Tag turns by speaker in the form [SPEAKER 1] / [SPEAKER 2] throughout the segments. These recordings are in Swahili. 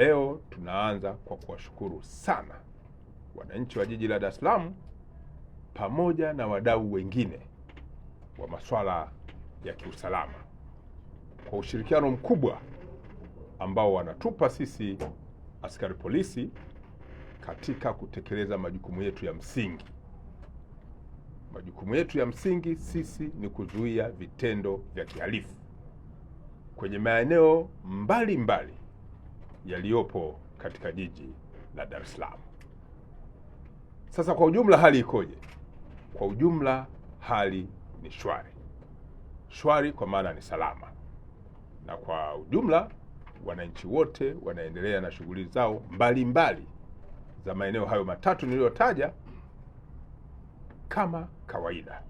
[SPEAKER 1] leo tunaanza kwa kuwashukuru sana wananchi wa jiji la Dar es Salaam pamoja na wadau wengine wa masuala ya kiusalama kwa ushirikiano mkubwa ambao wanatupa sisi askari polisi katika kutekeleza majukumu yetu ya msingi. Majukumu yetu ya msingi sisi ni kuzuia vitendo vya kihalifu kwenye maeneo mbalimbali yaliyopo katika jiji la Dar es Salaam. Sasa kwa ujumla hali ikoje? Kwa ujumla hali ni shwari. Shwari kwa maana ni salama. Na kwa ujumla wananchi wote wanaendelea na shughuli zao mbalimbali za maeneo hayo matatu niliyotaja kama kawaida.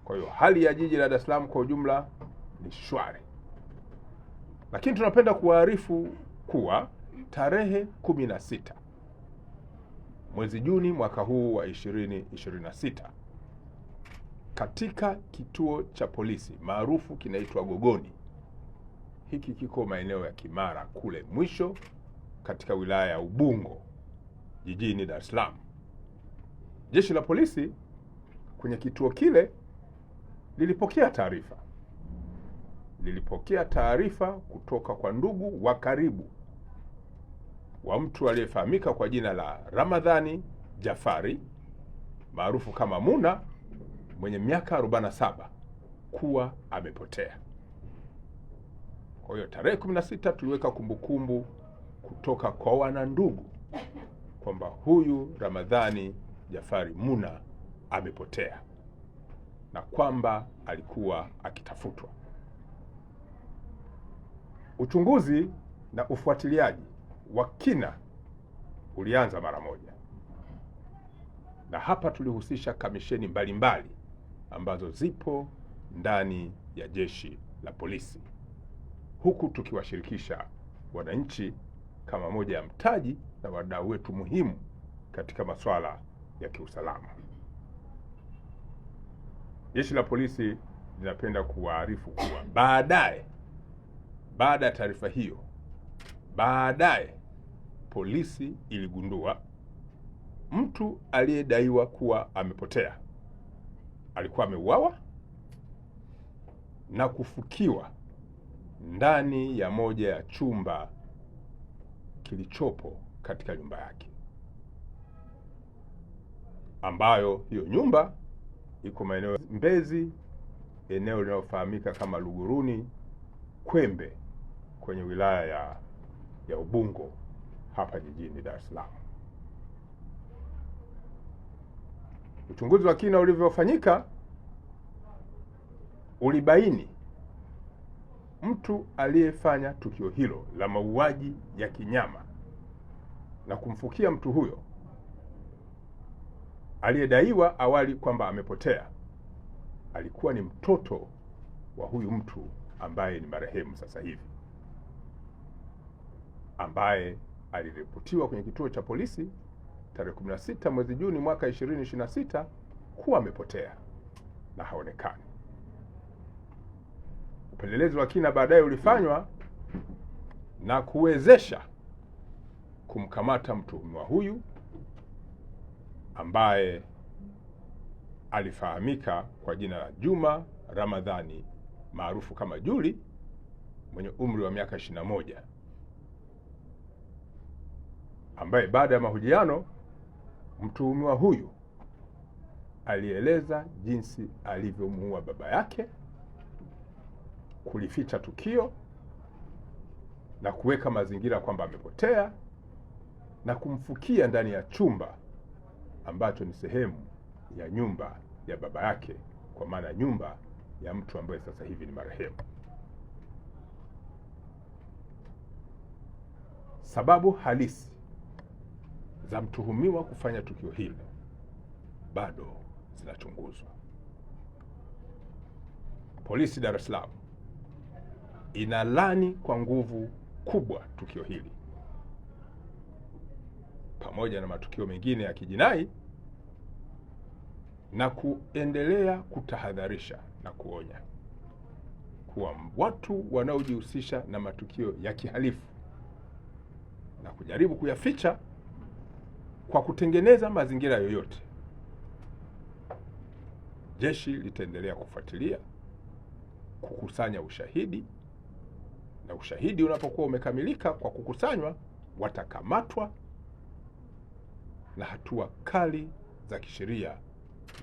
[SPEAKER 1] Kwa hiyo hali ya jiji la Dar es Salaam kwa ujumla ni shwari. Lakini tunapenda kuwaarifu kuwa tarehe 16 mwezi Juni mwaka huu wa 2026 katika kituo cha polisi maarufu kinaitwa Gogoni. Hiki kiko maeneo ya Kimara kule mwisho katika wilaya ya Ubungo jijini Dar es Salaam. Jeshi la polisi kwenye kituo kile lilipokea taarifa kutoka kwa ndugu wa karibu wa mtu aliyefahamika kwa jina la Ramadhani Jafari maarufu kama Muna mwenye miaka 47 kuwa amepotea. Kwa hiyo tarehe 16 tuliweka kumbukumbu kutoka kwa wanandugu kwamba huyu Ramadhani Jafari Muna amepotea na kwamba alikuwa akitafutwa. Uchunguzi na ufuatiliaji wa kina ulianza mara moja, na hapa tulihusisha kamisheni mbalimbali ambazo zipo ndani ya jeshi la polisi, huku tukiwashirikisha wananchi kama moja ya mtaji na wadau wetu muhimu katika masuala ya kiusalama. Jeshi la polisi linapenda kuwaarifu kuwa baada ya taarifa hiyo, polisi iligundua mtu aliyedaiwa kuwa amepotea alikuwa ameuawa na kufukiwa ndani ya moja ya chumba kilichopo katika nyumba yake, ambayo hiyo nyumba iko maeneo Mbezi, eneo linalofahamika kama Luguruni Kwembe kwenye wilaya ya Ubungo hapa jijini Dar es Salaam. Uchunguzi wa kina ulivyofanyika ulibaini mtu aliyefanya tukio hilo la mauaji ya kinyama na kumfukia mtu huyo aliyedaiwa awali kwamba amepotea alikuwa ni mtoto wa huyu mtu ambaye ni marehemu sasa hivi, ambaye aliripotiwa kwenye kituo cha polisi tarehe 16 mwezi Juni mwaka 2026 kuwa amepotea na haonekani. Upelelezi wa kina baadaye ulifanywa na kuwezesha kumkamata mtuhumiwa huyu ambaye alifahamika kwa jina la Juma Ramadhani maarufu kama Juli mwenye umri wa miaka 21, ambaye baada ya mahojiano mtuhumiwa huyu alieleza jinsi alivyomuua baba yake, kulificha tukio na kuweka mazingira kwamba amepotea na kumfukia ndani ya chumba ambacho ni sehemu ya nyumba ya baba yake, kwa maana nyumba ya mtu ambaye sasa hivi ni marehemu. Sababu halisi za mtuhumiwa kufanya tukio hilo bado zinachunguzwa. Polisi Dar es Salaam inalani kwa nguvu kubwa tukio hili pamoja na matukio mengine ya kijinai na kuendelea kutahadharisha na kuonya kuwa watu wanaojihusisha na matukio ya kihalifu na kujaribu kuyaficha kwa kutengeneza mazingira yoyote, jeshi litaendelea kufuatilia, kukusanya ushahidi, na ushahidi unapokuwa umekamilika kwa kukusanywa, watakamatwa na hatua kali za kisheria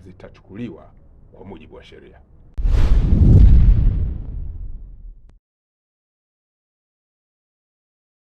[SPEAKER 1] zitachukuliwa kwa mujibu wa sheria.